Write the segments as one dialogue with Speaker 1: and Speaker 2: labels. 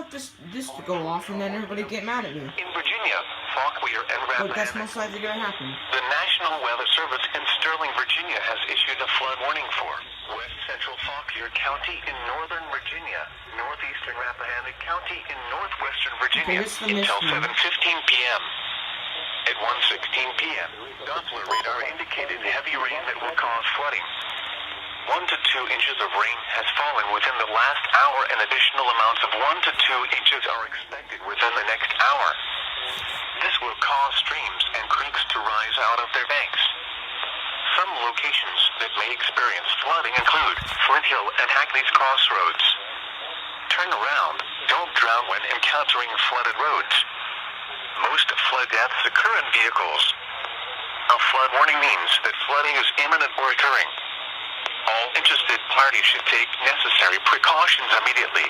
Speaker 1: want this to go off and then everybody get mad at me.
Speaker 2: In Virginia, Fauquier and
Speaker 1: But
Speaker 2: Rappahannock.
Speaker 1: that's most likely going to happen.
Speaker 2: The National Weather Service in Sterling, Virginia has issued a flood warning for West Central Fauquier County in northern Virginia, northeastern Rappahannock County in northwestern Virginia until 7:15 p.m. At 1:16 p.m., Doppler radar indicated heavy rain that will cause flooding. 1 to 2 inches of rain has fallen within the last hour, and additional amounts of 1 to 2 inches are expected within the next hour. This will cause streams and creeks to rise out of their banks. Some locations that may experience flooding include Flint Hill and Hackney's Crossroads. Turn around, don't drown when encountering flooded roads. Most flood deaths occur in vehicles. A flood warning means that flooding is imminent or occurring. All interested parties should take necessary precautions immediately.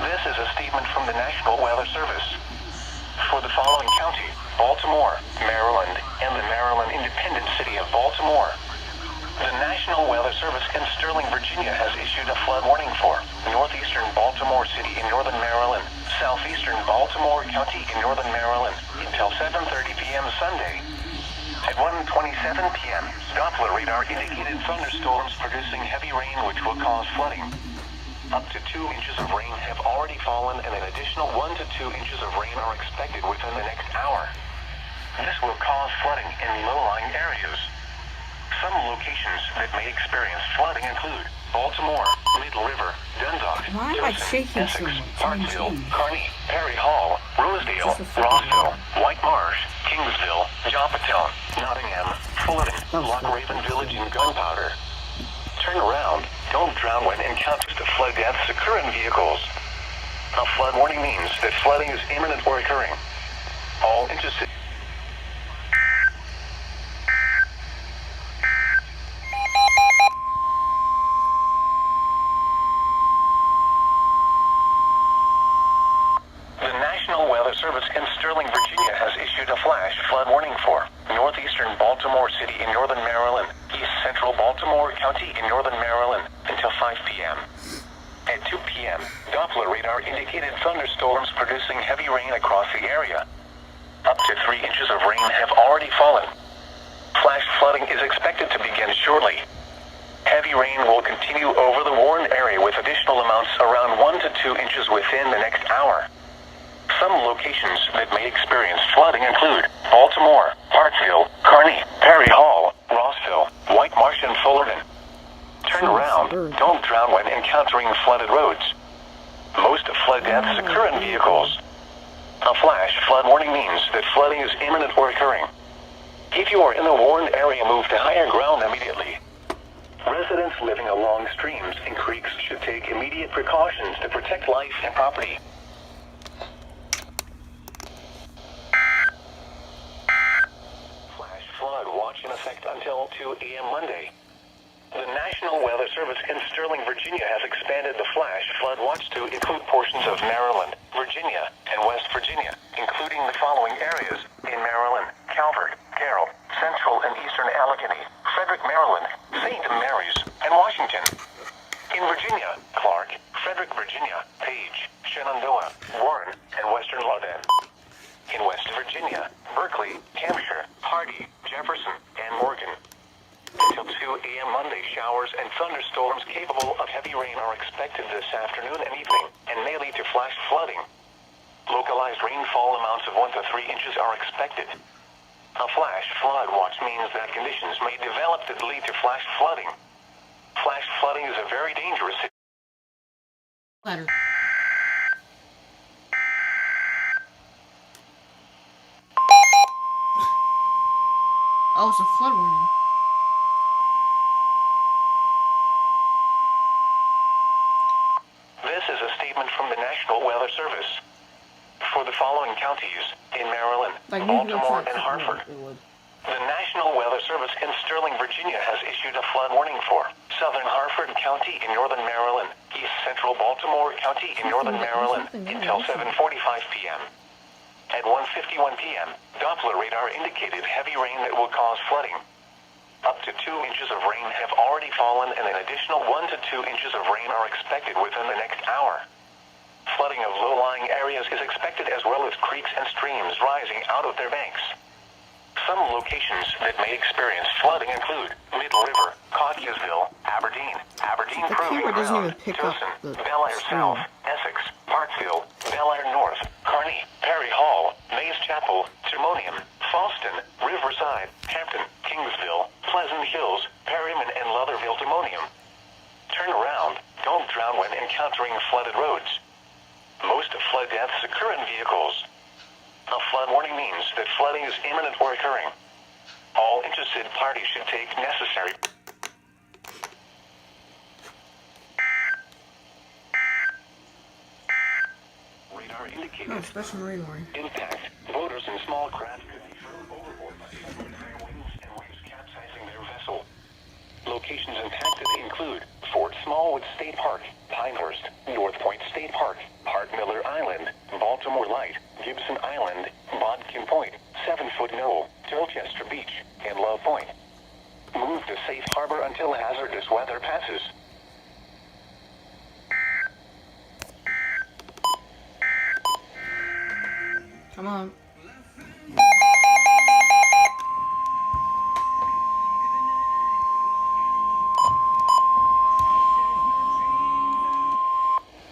Speaker 2: This is a statement from the National Weather Service. For the following county, Baltimore, Maryland, and the Maryland Independent City of Baltimore, the National Weather Service in Sterling, Virginia has issued a flood warning for northeastern Baltimore City in northern Maryland, southeastern Baltimore County in northern Maryland, until 7:30 p.m. Sunday. At 1:27 p.m., Doppler radar indicated thunderstorms producing heavy rain which will cause flooding. Up to 2 inches of rain have already fallen, and an additional 1 to 2 inches of rain are expected within the next hour. This will cause flooding in low-lying areas. Some locations that may experience flooding include Baltimore, Middle River, Dundalk, Essex, Hartsville, Kearney, Perry Hall, Rosedale, Rossville, White Marsh, Kingsville, Joppatown, Nottingham, Fullerton, Loch Raven Village, and Gunpowder. Turn around, don't drown when encounters to flood deaths occur in vehicles. A flood warning means that flooding is imminent or occurring. All interested. The National Weather Service in Sterling, Virginia has issued a flash flood warning for northeastern Baltimore City in northern Maryland, east central Baltimore County in northern Maryland, until 5 p.m. At 2 p.m., Doppler radar indicated thunderstorms producing heavy rain across the area. Up to 3 inches of rain have already fallen. Flash flooding is expected to begin shortly. Heavy rain will continue over the warned area with additional amounts around 1 to 2 inches within the next hour. Some locations that may experience flooding include Baltimore, Hartsville, Kearney, Perry Hall, Rossville, White Marsh, and Fullerton. Turn around, don't drown when encountering flooded roads. Most flood deaths occur in vehicles. A flash flood warning means that flooding is imminent or occurring. If you are in the warned area, move to higher ground immediately. Residents living along streams and creeks should take immediate precautions to protect life and property. Flash flood watch in effect until 2 a.m. Monday. The National Weather Service in Sterling, Virginia has expanded the flash flood watch to include portions of Maryland, Virginia, and West Virginia, including the following areas: in Maryland, Calvert, Carroll, Central and Eastern Allegheny, Frederick, Maryland, St. Mary's, and Washington. In Virginia, Clark, Frederick, Virginia, Page, Shenandoah, Warren, and Western Loudoun. In West Virginia, Berkeley, Hampshire, Hardy, Jefferson, and Morgan. Until 2 a.m. Monday, showers and thunderstorms capable of heavy rain are expected this afternoon and evening, and may lead to flash flooding. Localized rainfall amounts of 1 to 3 inches are expected. A flash flood watch means that conditions may develop that lead to flash flooding. Flash flooding is a very dangerous
Speaker 1: Letter. Oh, it's a flood warning.
Speaker 2: This is a statement from the National Weather Service. For the following counties, in Maryland, Baltimore, and Hartford, the National Weather Service in Sterling, Virginia has issued a flood warning for southern Hartford County in northern Maryland, east central Baltimore County in northern Maryland, until 7:45 p.m. At 1:51 p.m., Doppler radar indicated heavy rain that will cause flooding. Up to 2 inches of rain have already fallen, and an additional 1 to 2 inches of rain are expected within the next hour. Flooding of low-lying areas is expected, as well as creeks and streams rising out of their banks. Some locations that may experience flooding include Middle River, Cottiasville, Aberdeen,
Speaker 1: The
Speaker 2: Proving
Speaker 1: camera doesn't
Speaker 2: Ground,
Speaker 1: even pick up
Speaker 2: Towson,
Speaker 1: the
Speaker 2: Bel Air
Speaker 1: screen.
Speaker 2: South, Essex, Parkville, Bel Air North, Kearney, Perry Hall, Mays Chapel, Timonium, Fallston, Riverside, Hampton, Kingsville, Pleasant Hills, Perryman, and Lutherville. Timonium. Turn around. Don't drown when encountering flooded roads. Most flood deaths occur in vehicles. A flood warning means that flooding is imminent or occurring. All interested parties should take necessary. Radar indicated
Speaker 1: Oh, special marine warning.
Speaker 2: impact. Boaters and small craft could be thrown overboard by sudden high winds and waves capsizing their vessel. Locations impacted include Fort Smallwood State Park, Pinehurst, North Point State Park, Hart Miller Island, Baltimore Light, Gibson Island, Bodkin Point, 7 Foot Knoll, Dorchester Beach, and Love Point. Move to safe harbor until hazardous weather passes.
Speaker 1: Come on.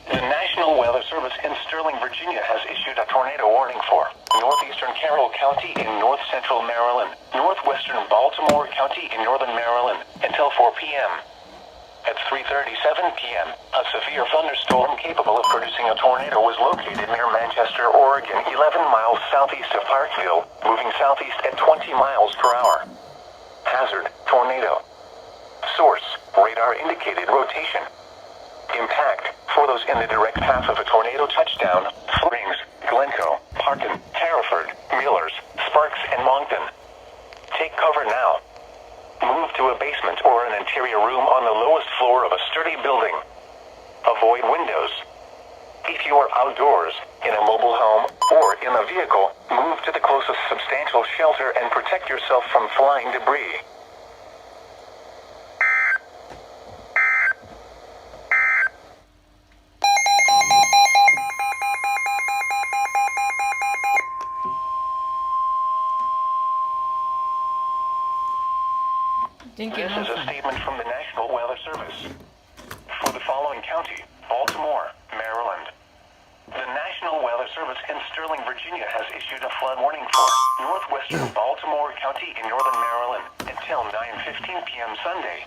Speaker 2: The National Weather Service in Sterling, Virginia has issued a tornado warning for northeastern Carroll County in north central Maryland, northwestern Baltimore County in northern Maryland, until 4 p.m. At 3:37 p.m., a severe thunderstorm capable of producing a tornado was located near Manchester, Oregon, 11 miles southeast of Parkville, moving southeast at 20 miles per hour. Hazard, tornado. Source, radar indicated rotation. Impact, for those in the direct path of a tornado touchdown, Springs, Glencoe, Parkin, Hereford, Millers, Sparks, and Moncton. Take cover now. Move to a basement or an interior room on the lowest floor of a sturdy building. Avoid windows. If you are outdoors, in a mobile home, or in a vehicle, move to the closest substantial shelter and protect yourself from flying debris.
Speaker 1: Didn't get
Speaker 2: This is a
Speaker 1: nothing.
Speaker 2: statement from the National Weather Service. For the following county, Baltimore, Maryland. The National Weather Service in Sterling, Virginia has issued a flood warning for northwestern Baltimore County in northern Maryland until 9:15 p.m. Sunday.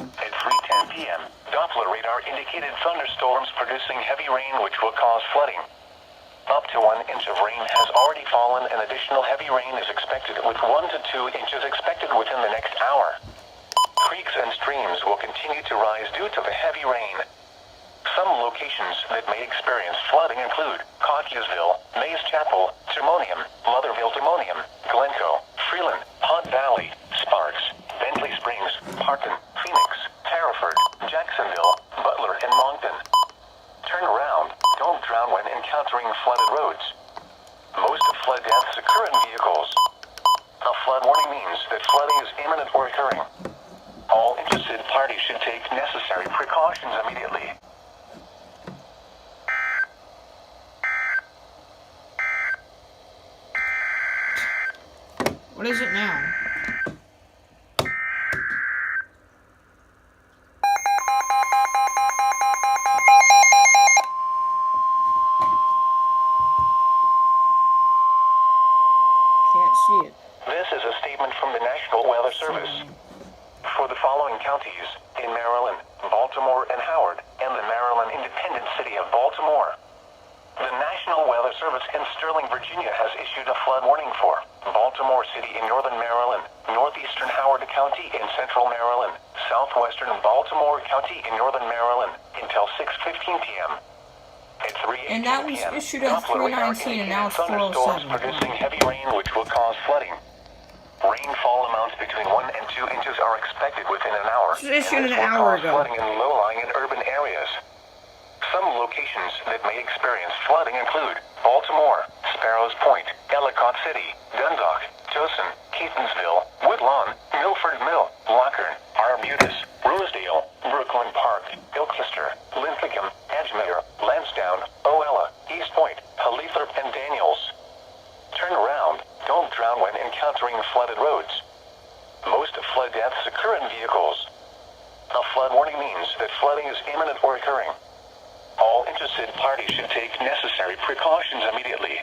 Speaker 2: At 3:10 p.m., Doppler radar indicated thunderstorms producing heavy rain which will cause flooding. Up to 1 inch of rain has already fallen, and additional heavy rain is expected, with 1 to 2 inches expected within the next hour. Creeks and streams will continue to rise due to the heavy rain. Some locations that may experience flooding include Cottiasville, Mays Chapel, Timonium, Lutherville, Timonium, Glencoe, Freeland, Hunt Valley, Sparks, Bentley Springs, Parkin, Phoenix, Hereford, Jacksonville, Butler, and Moncton. Turn around. Don't drown when encountering flooded roads. Most flood deaths occur in vehicles. A flood warning means that flooding is imminent or occurring. All interested parties should take necessary precautions immediately.
Speaker 1: What is it now? Can't see it.
Speaker 2: This is a statement from the National Weather Service. For the following counties, in Maryland, Baltimore, and Howard, and the Maryland independent city of Baltimore. The National Weather Service in Sterling, Virginia has issued a flood warning for Baltimore City in northern Maryland, northeastern Howard County in central Maryland, southwestern Baltimore County in northern Maryland, until 6:15 p.m. At 3:18
Speaker 1: And that was
Speaker 2: p.m.,
Speaker 1: issued at
Speaker 2: Doppler radar
Speaker 1: 3:19, and now it's
Speaker 2: indicated thunderstorms
Speaker 1: 4:07.
Speaker 2: producing heavy rain which will cause flooding. Rainfall amounts between 1 and 2 inches are expected within an hour.
Speaker 1: This was issued
Speaker 2: and
Speaker 1: an hour
Speaker 2: will cause
Speaker 1: ago.
Speaker 2: flooding in low-lying and urban areas. Some locations that may experience flooding include Baltimore, Sparrows Point, Ellicott City, Dundalk, Towson, Keatonsville, Woodlawn, Milford Mill, Lockern, Arbutus, Rosedale, Brooklyn Park, Ilchester, Linthicum, Edgemere, Lansdowne, Oella, East Point, Haleethorpe, and Daniels. Turn around. Don't drown when encountering flooded roads. Most flood deaths occur in vehicles. A flood warning means that flooding is imminent or occurring. All interested parties should take necessary precautions immediately.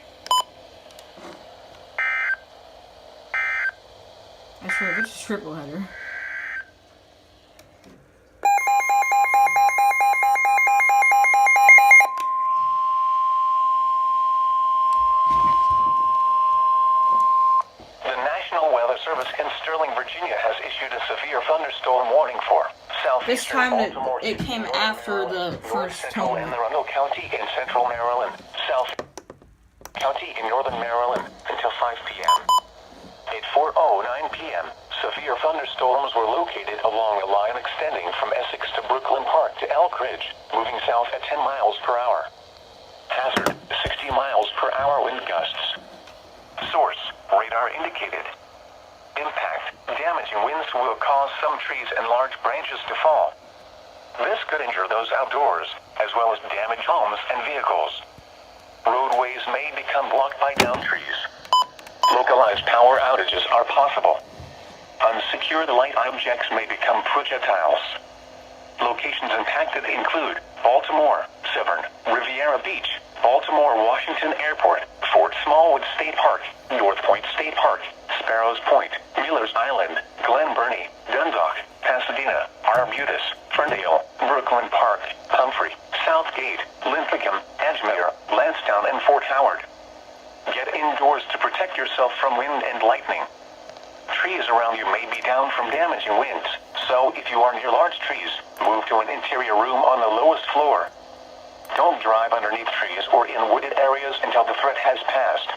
Speaker 1: I swear, if it's a triple header.
Speaker 2: The National Weather Service in Sterling, Virginia has issued a severe thunderstorm warning for
Speaker 1: This
Speaker 2: southeastern
Speaker 1: time
Speaker 2: Baltimore,
Speaker 1: it came
Speaker 2: northern
Speaker 1: after
Speaker 2: Maryland,
Speaker 1: the
Speaker 2: north
Speaker 1: first
Speaker 2: central
Speaker 1: tournament.
Speaker 2: Anne Arundel County in central Maryland, South County in northern Maryland until 5 p.m. At 4:09 p.m., severe thunderstorms were located along a line extending from Essex to Brooklyn Park to Elk Ridge, moving south at 10 miles per hour. Hazard, 60 miles per hour wind gusts. Source, radar indicated. Impact, damaging winds will cause some trees and large branches to fall. This could injure those outdoors, as well as damage homes and vehicles. Roadways may become blocked by downed trees. Localized power outages are possible. Unsecured light objects may become projectiles. Locations impacted include Baltimore, Severn, Riviera Beach, Baltimore Washington Airport, Fort Smallwood State Park, North Point State Park, Sparrows Point, Miller's Island, Glen Burnie, Dundalk, Pasadena, Arbutus, Ferndale, Brooklyn Park, Humphrey, Southgate, Linthicum, Edgemere, Lansdowne, and Fort Howard. Get indoors to protect yourself from wind and lightning. Trees around you may be down from damaging winds, so if you are near large trees, move to an interior room on the lowest floor. Don't drive underneath trees or in wooded areas until the threat has passed.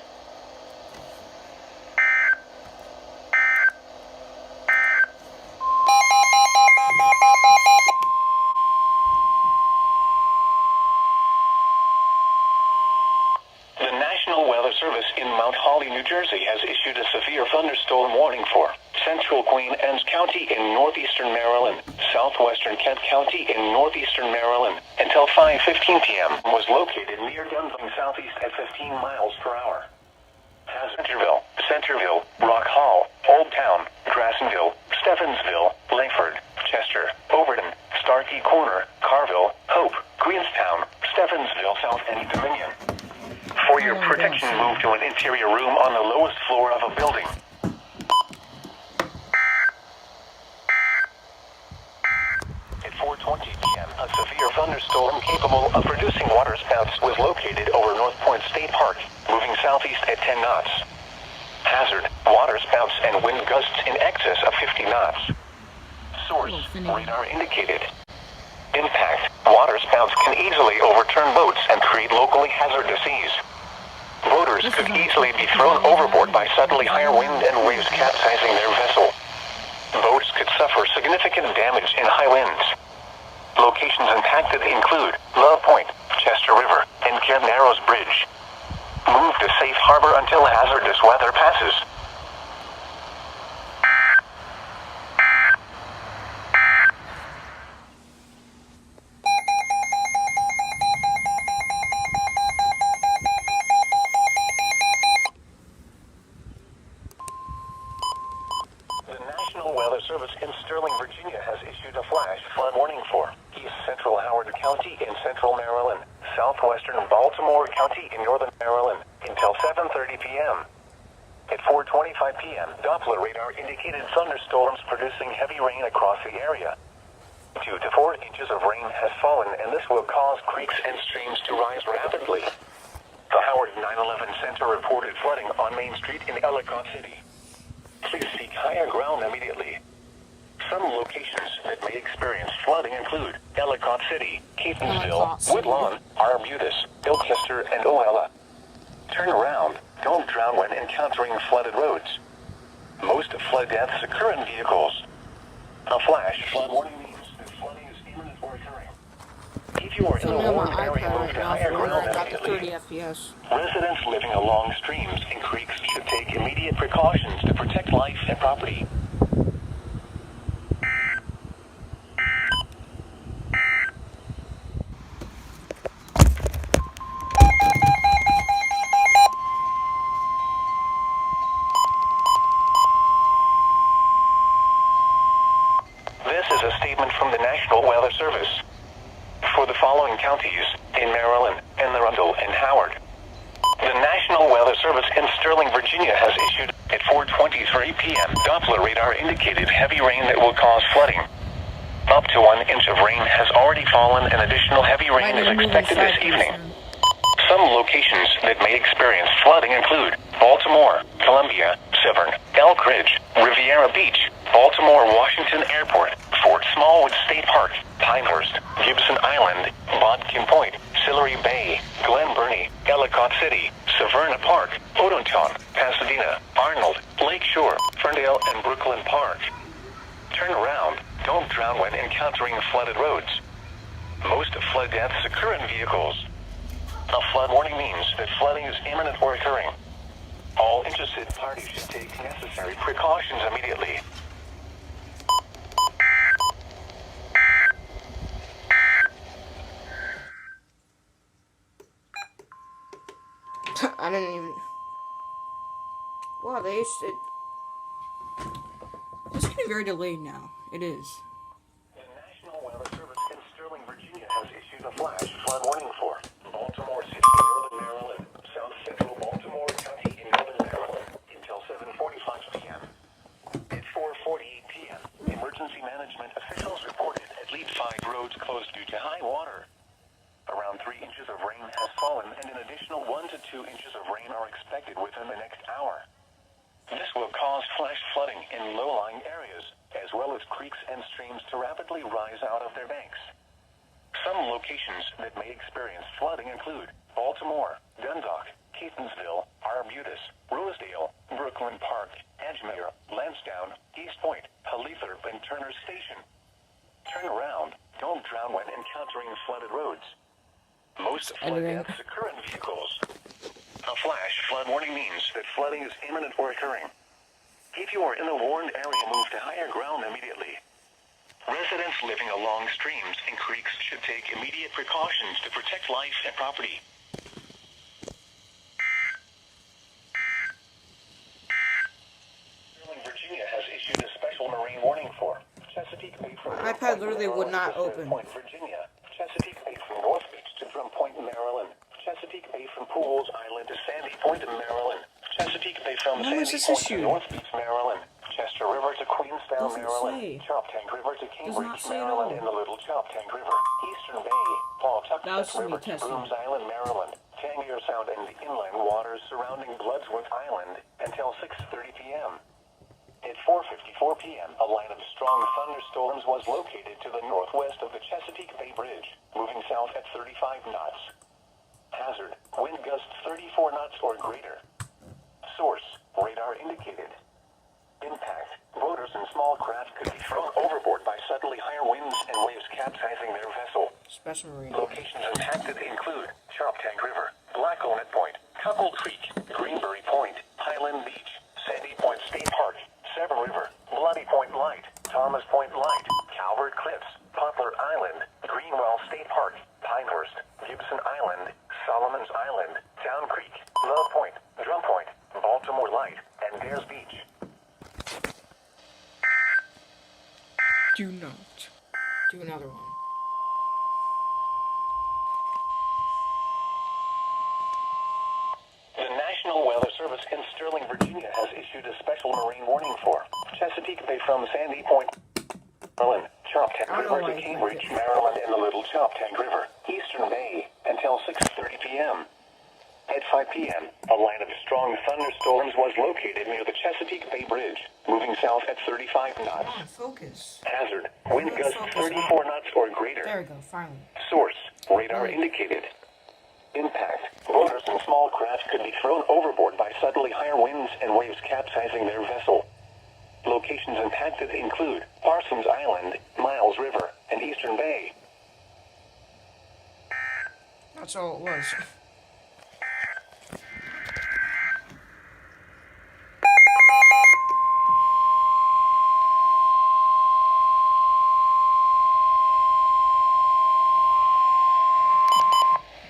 Speaker 2: The National Weather Service in Mount Holly, New Jersey has issued a severe thunderstorm warning for central Queen Anne's County in northeastern Maryland, southwestern Kent County in northeastern Maryland, until 5:15 p.m. was located near Gunville southeast at 15 miles per hour. Centerville, Rock Hall, Old Town, Grassonville, Steffensville, Langford, Chester, Overton, Starkey Corner, Carville, Hope, Queenstown, Steffensville South, and Dominion. For your protection, move to an interior room on the lowest floor of a building. At 4:20 p.m., a severe thunderstorm capable of producing waterspouts was located over North Point State Park, moving southeast at 10 knots. Hazard, waterspouts and wind gusts in excess of 50 knots. Source, radar indicated. Impact, waterspouts can easily overturn boats and create locally hazardous seas. Boaters could easily be thrown overboard by suddenly higher wind and waves capsizing their vessel. Boats could suffer significant damage in high winds. Locations impacted include Love Point, Chester River, and Cairn Narrows Bridge. Move to safe harbor until hazardous weather passes. The National Weather Service in Sterling, Virginia has issued a flash flood warning for East Central Howard County in central Maryland, southwestern Baltimore County in northern Maryland, until 7:30 p.m. At 4:25 p.m., Doppler radar indicated thunderstorms producing heavy rain across the area. 2 to 4 inches of rain has fallen, and this will cause creeks and streams to rise rapidly. The Howard 911 Center reported flooding on Main Street in Ellicott City. Please seek higher ground immediately. Some locations that may experience flooding include Ellicott City, Keatonsville, Woodlawn, Arbutus, Ilchester, and Oella. Turn around. Don't drown when encountering flooded roads. Most flood deaths occur in vehicles. A flash flood warning means that flooding is imminent or occurring. If you are in
Speaker 1: So
Speaker 2: the
Speaker 1: I'm on
Speaker 2: warned
Speaker 1: my
Speaker 2: area,
Speaker 1: iPad
Speaker 2: move
Speaker 1: right
Speaker 2: to
Speaker 1: now,
Speaker 2: higher
Speaker 1: so
Speaker 2: ground
Speaker 1: I got the
Speaker 2: immediately.
Speaker 1: 30 FPS.
Speaker 2: Residents living along streams and creeks should take immediate precautions to protect life and property. This is a statement from the National Weather Service. For the following counties, in Maryland, Anne Arundel, and Howard, the National Weather Service in Sterling, Virginia has issued at 4:23 p.m. Doppler radar indicated heavy rain that will cause flooding. Up to 1 inch of rain has already fallen and additional heavy rain is expected this evening. Some locations that may experience flooding include Baltimore, Columbia, Severn, Elk Ridge, Riviera Beach, Baltimore Washington Airport, Fort Smallwood State Park, Pinehurst, Gibson Island, Bodkin Point, Sillery Bay, Glen Burnie, Ellicott City, Severna Park, Odenton, Pasadena, Arnold, Lakeshore, Ferndale, and Brooklyn Park. Turn around. Don't drown when encountering flooded roads. Most flood deaths occur in vehicles. A flood warning means that flooding is imminent or occurring. All interested parties should take necessary precautions immediately.
Speaker 1: I didn't even... Wow, they used to... It's getting very delayed now. It is.
Speaker 2: The National Weather Service in Sterling, Virginia has issued a flash flood warning for Baltimore City, northern Maryland, south central Baltimore County in northern Maryland until 7:45 p.m. At 4:48 p.m., emergency management officials reported at least 5 roads closed due to high water. Around 3 inches of rain has fallen and an additional 1 to 2 inches of rain are expected within the next hour. This will cause flash flooding in low-lying areas, as well as creeks and streams to rapidly rise out of their banks. Some locations that may experience flooding include Baltimore, Dundalk, Catonsville, Arbutus, Rosedale, Brooklyn Park, Edgemere, Lansdowne, East Point, Halitherp, and Turner Station. Turn around. Don't drown when encountering flooded roads. Most flood deaths occur in vehicles. A flash flood warning means that flooding is imminent or occurring. If you are in the warned area, move to higher ground immediately. Residents living along streams and creeks should take immediate precautions to protect life and property. Sterling, Virginia has issued a special marine warning for Chesapeake Bay from
Speaker 1: My iPad literally would not open.
Speaker 2: Point, Virginia, Chesapeake Bay from North Beach to Drum Point, Maryland, Chesapeake Bay from Pools Island to Sandy Point, Maryland, Chesapeake Bay from Sandy Point to North Beach, Maryland, Chester River to Queenstown, Maryland, Choptank River to Cambridge, Maryland, and the Little Choptank River, Eastern Bay, Pawtucket River to Brooms Island, Maryland, Tangier Sound and the inland waters surrounding Bloodsworth Island until 6:30 p.m. At 4:54 p.m., a line of strong thunderstorms was located to the northwest of the Chesapeake Bay Bridge, moving south at 35 knots. Hazard, wind gusts 34 knots or greater. Source, radar indicated. Impact, boaters and small craft could be thrown overboard by suddenly higher winds and waves capsizing their vessel.
Speaker 1: Special marine.
Speaker 2: Locations impacted include Choptank River, Blacklonet Point, Couple Creek, Greenberry Point, Highland Beach, Sandy Point State Park, Severn River, Bloody Point Light, Thomas Point Light, Calvert Cliffs, Poplar Island, Greenwell State Park, Pinehurst, Gibson Island, Solomon's Island, Town Creek, Love Point, Drum Point, Baltimore Light, and Dares Beach.
Speaker 1: Do not do another one.
Speaker 2: The National Weather Service in Sterling, Virginia has issued a special marine warning for Chesapeake Bay from Sandy Point, Maryland, Choptank River to Cambridge, Maryland, and the Little Choptank River, Eastern Bay, until 6:30 p.m. At 5 p.m., a line of strong thunderstorms was located near the Chesapeake Bay Bridge, moving south at 35 knots.
Speaker 1: Come on, focus.
Speaker 2: Hazard, wind gusts 34 knots or greater.
Speaker 1: There we go, finally.
Speaker 2: Source, radar indicated. Impact, boaters and small craft could be thrown overboard by suddenly higher winds and waves capsizing their vessel. Locations impacted include Parsons Island, Miles River, and Eastern Bay.
Speaker 1: That's all it was.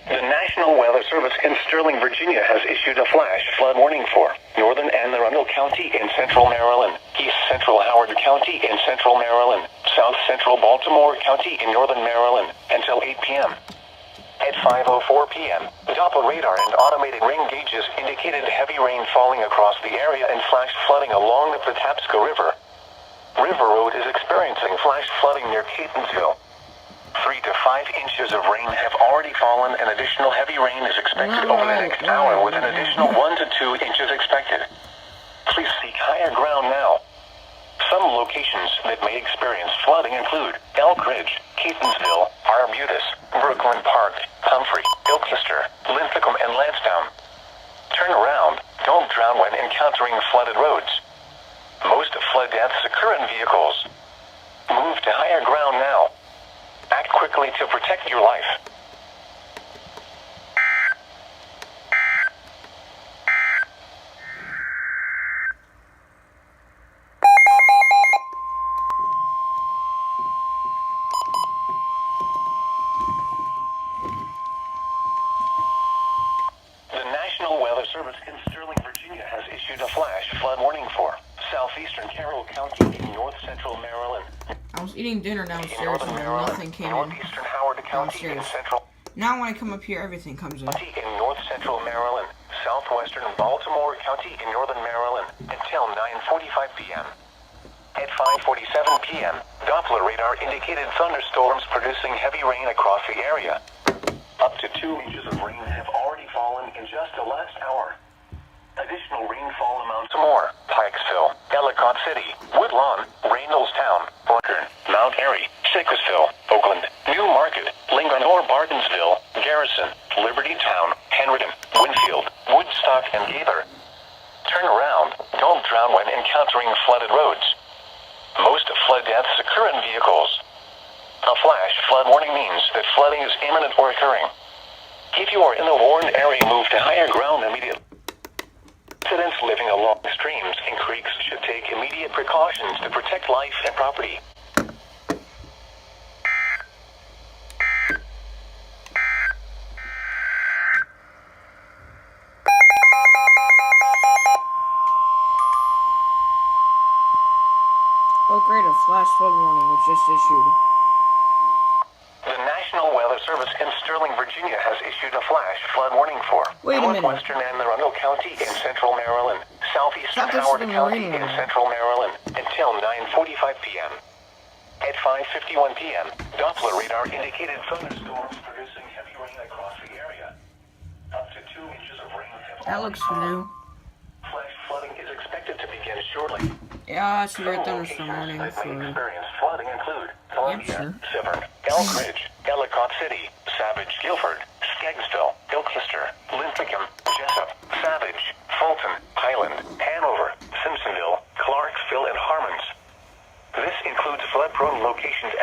Speaker 2: The National Weather Service in Sterling, Virginia has issued a flash flood warning for northern Anne Arundel County in central Maryland, east central Howard County in central Maryland, south central Baltimore County in northern Maryland until 8 p.m. At 5:04 p.m., Doppler radar and automated rain gauges indicated heavy rain falling across the area and flash flooding along the Patapsco River. River Road is experiencing flash flooding near Catonsville. 3 to 5 inches of rain have already fallen, and additional heavy rain is expected over the next hour, with an additional 1 to 2 inches expected. Please seek higher ground now. Some locations that may experience flooding include Elk Ridge, Catonsville, Arbutus, Brooklyn Park, Humphrey, Ilcester, Linthicum, and Lansdowne. Turn around. Don't drown when encountering flooded roads. Most flood deaths occur in vehicles. Move to higher ground now. Act quickly to protect your life. The National Weather Service in Sterling, Virginia has issued a flash flood warning for southeastern Carroll County in north central Maryland.
Speaker 1: I was eating dinner downstairs and nothing came in
Speaker 2: Northeastern Howard County in
Speaker 1: downstairs.
Speaker 2: central
Speaker 1: Now when I come up here, everything comes in.
Speaker 2: County in north central Maryland, southwestern Baltimore County in northern Maryland until 9:45 p.m. At 5:47 p.m., Doppler radar indicated thunderstorms producing heavy rain across the area. Up to 2 inches of rain have already fallen in just the last hour. Additional rainfall amounts more. Pikesville, Ellicott City, Woodlawn, Reynoldstown, Orkern, Mount Airy, Sickesville, Oakland, New Market, Lincoln or Bartonsville, Garrison, Liberty Town, Henriton, Winfield, Woodstock, and Gaither. Turn around. Don't drown when encountering flooded roads. Most flood deaths occur in vehicles. A flash flood warning means that flooding is imminent or occurring. If you are in the warned area, move to higher ground immediately. Residents living along streams and creeks should take immediate precautions to protect life and property.
Speaker 1: Oh great, a flash flood warning was just issued.
Speaker 2: The National Weather Service in Sterling, Virginia has issued a flash flood warning for
Speaker 1: Wait a minute.
Speaker 2: northwestern Anne Arundel County in central Maryland, southeastern
Speaker 1: Thought this
Speaker 2: Howard
Speaker 1: was the
Speaker 2: County
Speaker 1: marine
Speaker 2: in
Speaker 1: one.
Speaker 2: central Maryland until 9:45 p.m. At 5:51 p.m., Doppler radar indicated thunderstorms producing heavy rain across the area. Up to 2 inches of rain have
Speaker 1: That
Speaker 2: already
Speaker 1: looks
Speaker 2: fallen.
Speaker 1: new.
Speaker 2: Flash flooding is expected to begin shortly.
Speaker 1: Yeah, it's a
Speaker 2: Some
Speaker 1: great thunderstorm
Speaker 2: locations
Speaker 1: warning
Speaker 2: that may
Speaker 1: for
Speaker 2: experience flooding include Columbia,
Speaker 1: sure.
Speaker 2: Severn, Elk Ridge, Ellicott City, Savage, Guilford, Skaggsville, Ilcester, Linthicum, Jessup, Savage, Fulton, Highland, Hanover, Simpsonville, Clarksville, and Harmons. This includes flood-prone locations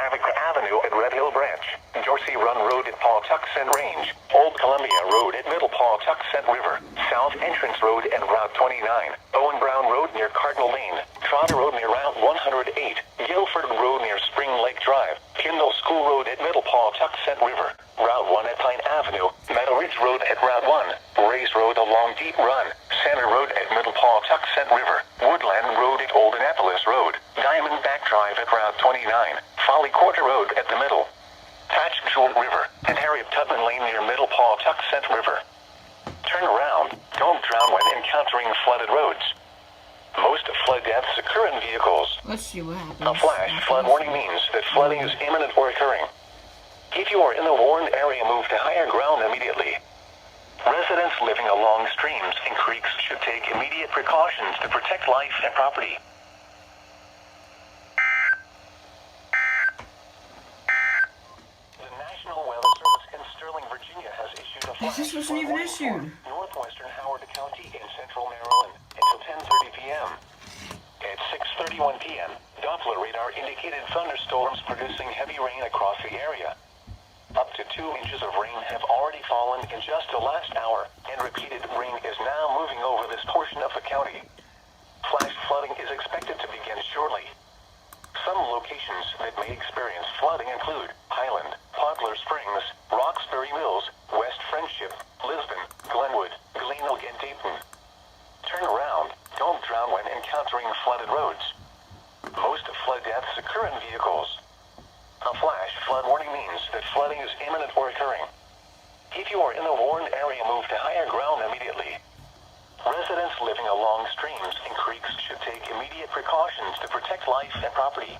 Speaker 2: Avenue at Red Hill Branch, Dorsey Run Road at Pawtuxet Range, Old Columbia Road at Middle Pawtuxet River, South Entrance Road and Route 29, Owen Brown Road near Cardinal Lane, Trotter Road near Route 108, Guilford Road near Spring Lake Drive, Kindle School Road at Middle Pawtuxet River, Route 1 at Pine Avenue, Meadow Ridge Road at Route 1, Rays Road along Deep Run, Center Road at Middle Pawtuxet River, Woodland Road at Old Annapolis Road, Diamond Back Drive at Route 29, Folly Quarter Road at the Middle, Patch Jewel River, and Harriet Tubman Lane near Middle Pawtuxet River. Turn around. Don't drown when encountering flooded roads. Most flood deaths occur in vehicles.
Speaker 1: let's see what happens.
Speaker 2: A flash flood warning means that flooding is imminent or occurring. If you are in the warned area, move to higher ground immediately. Residents living along streams and creeks should take immediate precautions to protect life and property. The National Weather Service in Sterling, Virginia has issued a flash
Speaker 1: This wasn't
Speaker 2: flood
Speaker 1: even
Speaker 2: warning
Speaker 1: issued.
Speaker 2: for northwestern Howard County in central Maryland until 10:30 p.m. At 6:31 p.m., Doppler radar indicated thunderstorms producing heavy rain across the area. Up to 2 inches of rain have already fallen in just the last hour, and repeated rain is now moving over this portion of the county. Flash flooding is expected to begin shortly. Some locations that may experience flooding include Highland, Poplar Springs, Roxbury Mills, West Friendship, Lisbon, Glenwood, Gleanoak, and Dayton. Turn around, don't drown when encountering flooded roads. Most flood deaths occur in vehicles. A flash flood warning means that flooding is imminent or occurring. If you are in a warned area, move to higher ground immediately. Residents living along streams and creeks should take immediate precautions to protect life and property.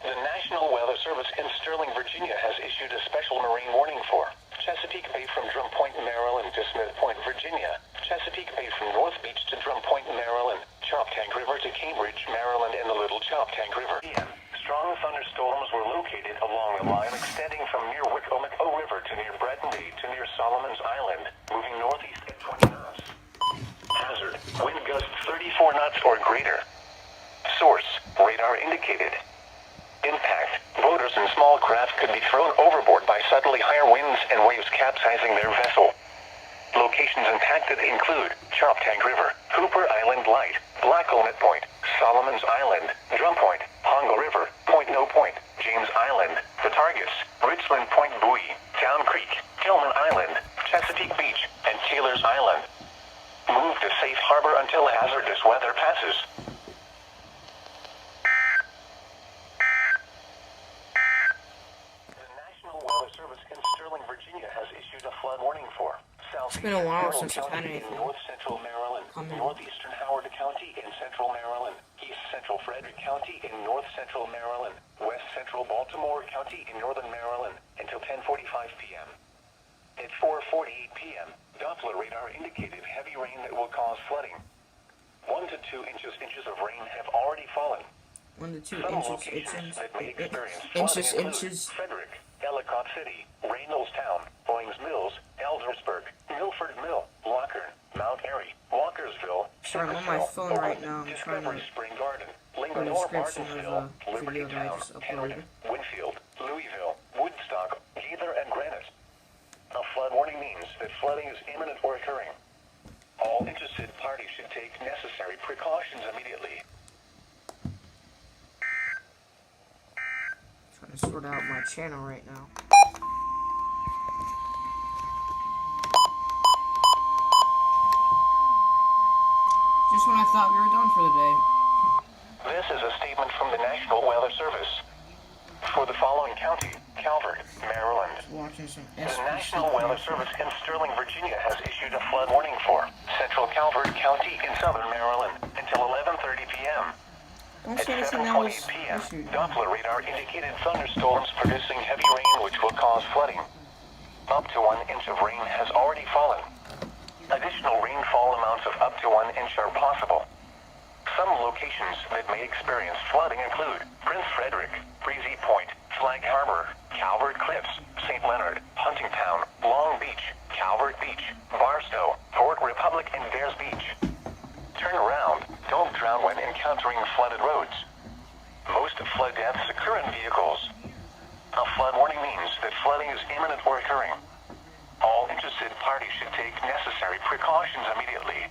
Speaker 2: The National Weather Service in Sterling, Virginia has issued a special marine warning for Chesapeake Bay from Drum Point, Maryland to Smith Point, Virginia, Chesapeake Bay from North Beach to Drum Point, Maryland, Choptank River to Cambridge, Maryland, and the Little Choptank River. Strong thunderstorms were located along the line extending from near Wicomico River to near Breton Bay to near Solomon's Island, moving northeast at 20 knots. Hazard, wind gusts 34 knots or greater. Source, radar indicated. Impact, boaters and small craft could be thrown overboard by suddenly higher winds and waves capsizing their vessel. Locations impacted include Choptank River, Hooper Island Light, Black Ulnet Point, Solomon's Island, Drum Point, Hongo River, Point No Point, James Island, The Targus, Richland Point Buoy, Town Creek, Tillman Island, Chesapeake Beach, and Taylor's Island. Move to safe harbor until hazardous weather passes. The National Weather Service in Sterling, Virginia has issued a flood warning for
Speaker 1: It's been a while since I've had
Speaker 2: County in
Speaker 1: anything.
Speaker 2: North Central Maryland, Northeastern Howard County in Central Maryland, East Central Frederick County in North Central Maryland, West Central Baltimore County in Northern Maryland until 10:45 p.m. At 4:48 p.m., Doppler radar indicated heavy rain that will cause flooding. 1 to 2 inches of rain have already fallen.
Speaker 1: 1 to 2
Speaker 2: Some
Speaker 1: inches,
Speaker 2: locations that may experience
Speaker 1: inches,
Speaker 2: flooding
Speaker 1: inches.
Speaker 2: include Frederick, Ellicott City, Reynoldstown, Owings Mills, Eldersburg, Milford Mill, Lockern, Mount Airy, Walkersville,
Speaker 1: Sorry, I'm on my phone right now. I'm trying
Speaker 2: Discovery
Speaker 1: to
Speaker 2: Spring Garden,
Speaker 1: put a
Speaker 2: Linganore,
Speaker 1: description
Speaker 2: Martinsville,
Speaker 1: of the
Speaker 2: Liberty
Speaker 1: video that I
Speaker 2: Town,
Speaker 1: just
Speaker 2: Henderson,
Speaker 1: uploaded.
Speaker 2: Winfield, Louisville, Woodstock, Gaither, and Granite. A flood warning means that flooding is imminent or occurring. All interested parties should take necessary precautions immediately.
Speaker 1: Trying to sort out my channel right now. Just when I thought we were done for the day.
Speaker 2: This is a statement from the National Weather Service. For the following county, Calvert, Maryland.
Speaker 1: Watching some
Speaker 2: The National Weather Service in Sterling, Virginia has issued a flood warning for Central Calvert County in southern Maryland until 11:30 p.m.
Speaker 1: Don't
Speaker 2: At
Speaker 1: say anything that was
Speaker 2: 7:28 p.m.,
Speaker 1: issued.
Speaker 2: Doppler radar indicated thunderstorms producing heavy rain which will cause flooding. Up to 1 inch of rain has already fallen. Additional rainfall amounts of up to 1 inch are possible. Some locations that may experience flooding include Prince Frederick, Breezy Point, Flag Harbor, Calvert Cliffs, St. Leonard, Huntingtown, Long Beach, Calvert Beach, Barstow, Port Republic, and Bears Beach. Turn around, don't drown when encountering flooded roads. Most flood deaths occur in vehicles. A flood warning means that flooding is imminent or occurring. All interested parties should take necessary precautions immediately.